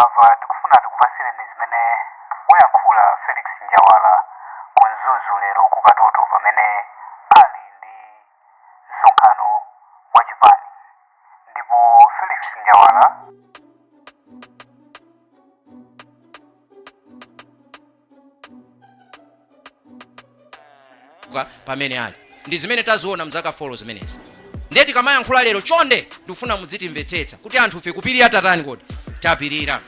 ava ndikufuna ndikupasireni zimene wayankhula Felix Njawala kunzuzu lero kukatoto pamene ali ndi msonkhano wa Chipani. Ndipo Felix Njawala pamene ali ndi zimene taziona mzaka 4 zimenezi. Ndeti kamayankhula lero chonde ndifuna mudzitimvetsetsa kuti anthu ife kupirira tatani kodi tapirira.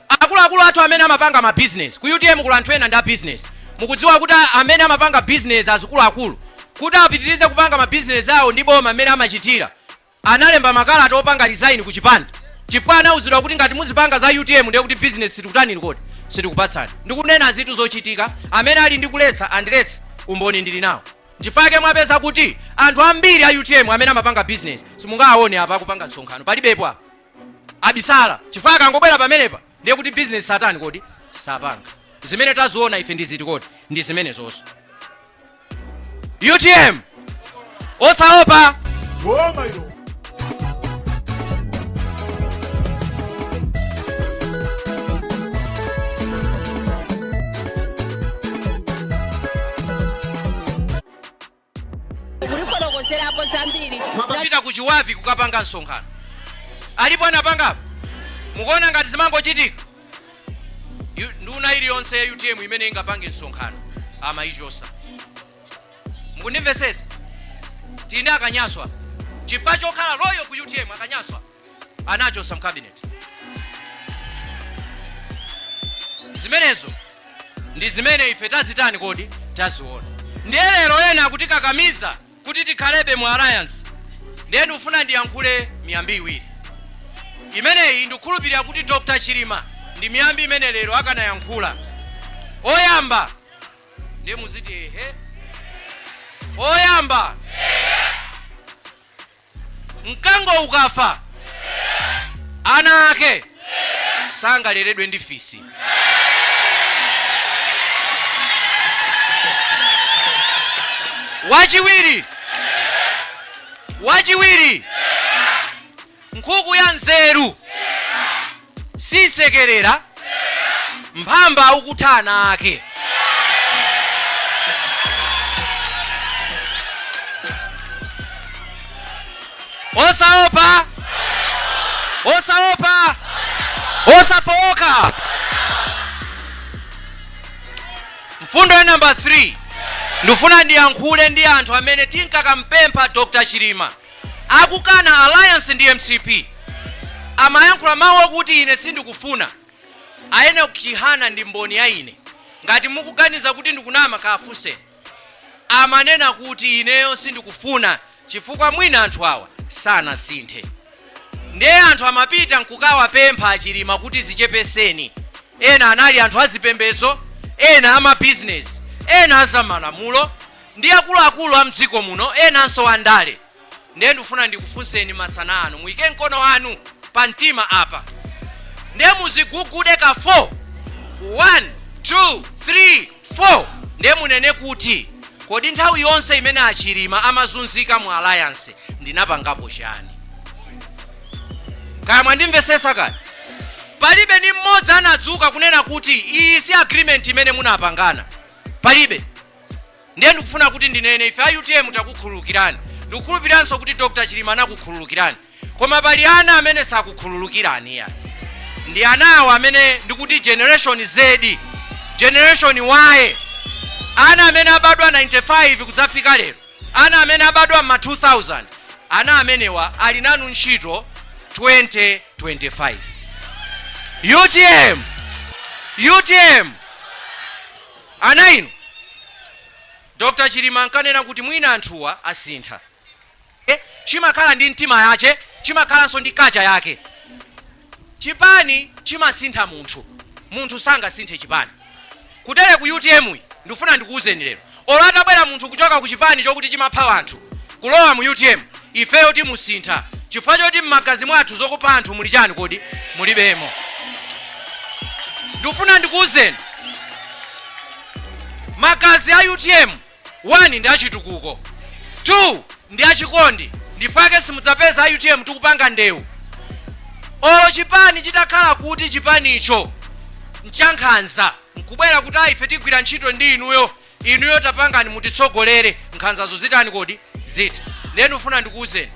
Akuluakulu athu amene amapanga ma business ku UTM kula anthu ena ndi business. Mukudziwa kuti amene amapanga business azikuluakulu kuti apitirize kupanga ma business awo ndi boma amene amachitira analemba makalata opanga design ku Chipani. Chifukwa anauzidwa kuti ngati muzipanga za UTM ndiye kuti business sitikutani kodi sitikupatsani. Ndikunena zinthu zochitika amene ali ndi kuletsa andiletse umboni ndili nawo. Chifukwa mwapeza kuti anthu ambiri a UTM amene amapanga business simungaone apa akupanga msonkhano palibepo apa abisala. Chifukwa angobwera pamenepa ndiye kuti business satani kodi sapanga. Zimene taziona ife ndi ziti kodi ndi zimene zonso. UTM osaopa boma ilo. Mapita kuchiwavi kukapanga msonkhano. Alipo anapanga mukuona ngati zimangochitika. Nduna iliyonse ya UTM imene ingapange msonkhano amayichosa. Mukundimvesesa? Tine akanyaswa. Chifukwa chokhala loyo ku UTM akanyaswa. Anachosa mcabinet. Zimenezo ndi zimene ife tazitani kodi taziona. Ndiye lero ena akutikakamiza kuti tikhalebe mu alliance. Ndiye ndifuna ndiyankhule miyambi iwiri. Imeneyi ndikukhulupirira kuti Dr. Chilima ndi miyambi imene lero akanayankhula. Oyamba ndiye muziti ehe. Oyamba mkango ukafa ana ake sangaleredwe ndi fisi. Wachiwiri nkhuku ya nzeru sisekerera mphamba ukuthana ake. Osaopa osafoka. Mfundo ya number 3 ndifuna ndiyankhule ndi anthu amene tinkakampempha Dr. Chilima akukana alliance ndi MCP. Amayankhula mawu okuti ine sindikufuna ayene kuchihana ndi mboni ya ine. Ngati mukuganiza kuti ndikunama kaafuse. Amanena kuti ineyo sindikufuna chifukwa mwina anthu awa sana sinthe. Ndiye anthu amapita nkukawa pempha Chilima kuti zichepeseni. Ena anali anthu azipembedzo, ena ama business, ena azamalamulo, ndi akuluakulu a mdziko muno, ena anso andale. Ndiye ndifuna ndikufunseni masana anu muike mkono wanu pa mtima apa. Ndiye muzigugude ka 4. 1 2 3 4. Ndiye munene kuti kodi nthawi yonse imene a Chilima amazunzika mu alliance ndinapangapo chani. Kaya mwandimvesesa kaya? Palibe ni mmodzi anadzuka kunena kuti iyi si agreement imene munapangana. Palibe. Ndiye ndikufuna kuti ndinene ife a UTM takukhululukirani. Ndikukhulupiranso kuti Dr. Chilima anakukhululukirani. Koma pali ana amene sakukhululukirani ya. Ndi anawo amene ndikuti generation Z, generation Y. Ana amene abadwa 95 kudzafika lero. Ana amene abadwa ma 2000. Ana amenewa ali nanu ntchito 2025. UTM ana inu Dr. Chilima ankanena kuti mwina anthuwa asintha. Chimakhala ndi mtima yache, chimakhalanso ndi kacha yake. Chipani chimasintha munthu sangasinthe Chipani. Kutere ku UTM ndifuna ndikuuzeni lero. Olata bwera munthu kuchoka ku Chipani chokuti chimapha anthu kulowa mu UTM ifeyo timusintha. Chifukwa choti mmagazi mwathu zokupa anthu muli chani kodi mulibemo. Ndifuna ndikuuzeni magazi a UTM 1 ndi achitukuko, 2 ndi achikondi. Ndifake simudzapeza a UTM tikupanga ndewu. olo chipani chitakhala kuti chipanicho nchankhanza nkubwera kuti ife tigwira ntchito ndi inuyo tapangani mutitsogolere nkhanzazo zitani kodi zita. Ndenu ufuna ndikuwuzeni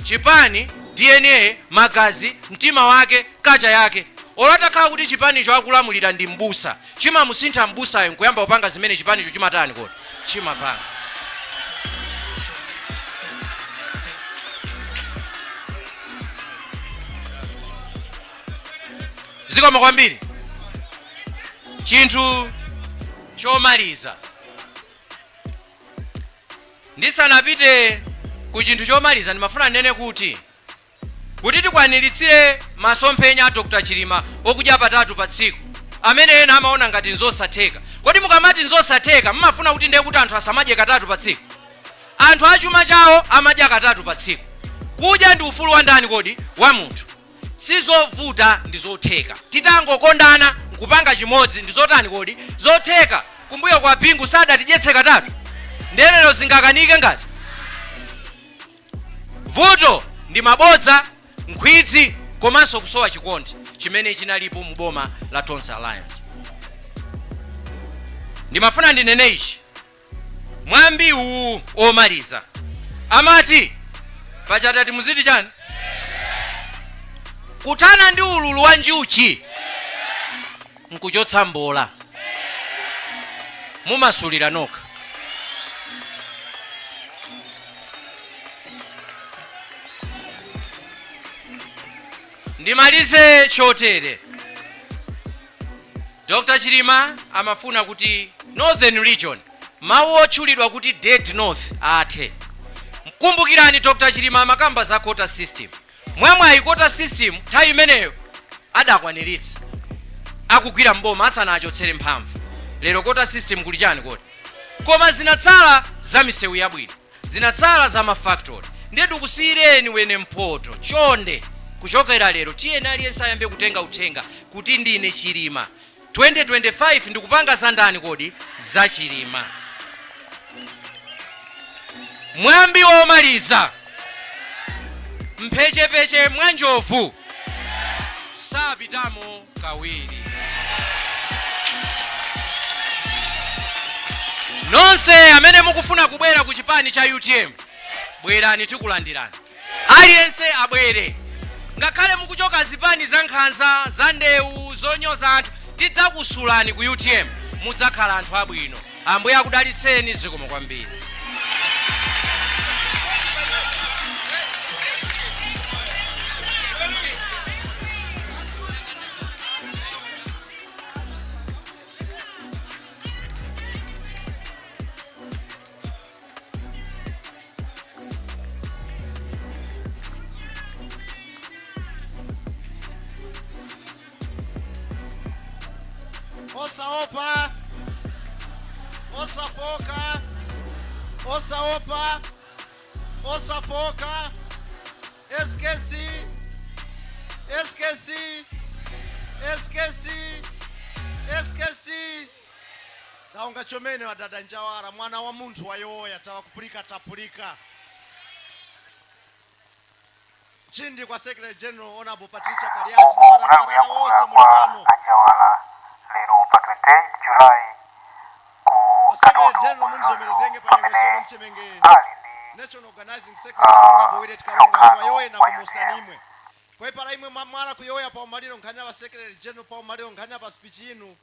chipani DNA magazi mtima wake kacha yake olatakhala kuti chipanicho akulamulira ndi mbusa chimamusintha mbusayo nkuyamba kupanga zimene chipanicho chimatani kodi chimapanga. Zikoma kwambiri. Chinthu chomaliza ndisanapite ku chinthu chomaliza ndimafuna nene kuti tikwaniritsire masomphenya a Dr. Chilima okudya patatu pa tsiku amene ena amaona ngati nzosatheka. Kodi mukamati nzosatheka mmafuna kuti ndiye kuti anthu asamadye katatu pa tsiku? Anthu achuma chawo amadya katatu pa tsiku. Kudya ndi ufulu wa ndani kodi? Wa munthu. Sizovuta ndi zotheka. Titangokondana nkupanga chimodzi ndi zotani kodi? Zotheka. Kumbuyo kwa bingu sadatidyetse katatu. Ndelero zingakanike ngati? Vuto ndi mabodza, nkhwidzi komanso kusowa chikondi chimene chinalipo mu boma la Tonse Alliance. Ndimafuna ndinene ichi mwambi uwu omaliza amati pachatati muziti chani kutana ndi ululu wa njuchi nkuchotsa mbola mumasulira nokha. Ndimalize chotere. Dr. Chilima amafuna kuti Northern Region mawu otchulidwa kuti Dead North athe. Mkumbukirani Dr. Chilima amakamba za quota system. Mwamwayi quota system nthawi imeneyo adakwaniritsa akugwira mboma asanachotsere mphamvu. Lero quota system kuli chani kodi? Koma zinatsala za misewu yabwino, zinatsala za mafactory. Ndiye ndikusiyireni wene mpoto chonde kuchokera lero tiyeni aliyense ayambe kutenga uthenga kuti ndine Chilima 2025 ndikupanga za ndani kodi? Za Chilima. Mwambi womaliza mphechepeche mwa njovu sapitamo kawiri. Nonse amene mukufuna kubwera ku chipani cha UTM bwerani tikulandirani. Aliyense abwere. Ngakhale mukuchoka zipani za nkhanza za ndewu zonyoza anthu tidzakusulani ku UTM mudzakhala anthu abwino. Ambuye akudalitseni. Zikomo kwambiri. Osaopa, osafoka, osaopa, osafoka, eskesi, eskesi, eskesi, eskesi. Naonga chomene wa dada Njawala mwana wa muntu wayoya tawakupulika tapulika. Chindi kwa Secretary General Honorable Patricia Kariati na warana wose mulipano. Njawala lero pa 28 July ku Secretary General munzomerezenge pa yengesono mchemenge. National Organizing Secretary Honorable Willet Kalonga wayoye na kumusanimwe. Kwa para imwe mamara kuyoya pa umaliro nkanya wa Secretary General pa umaliro nkanya pa speech inu.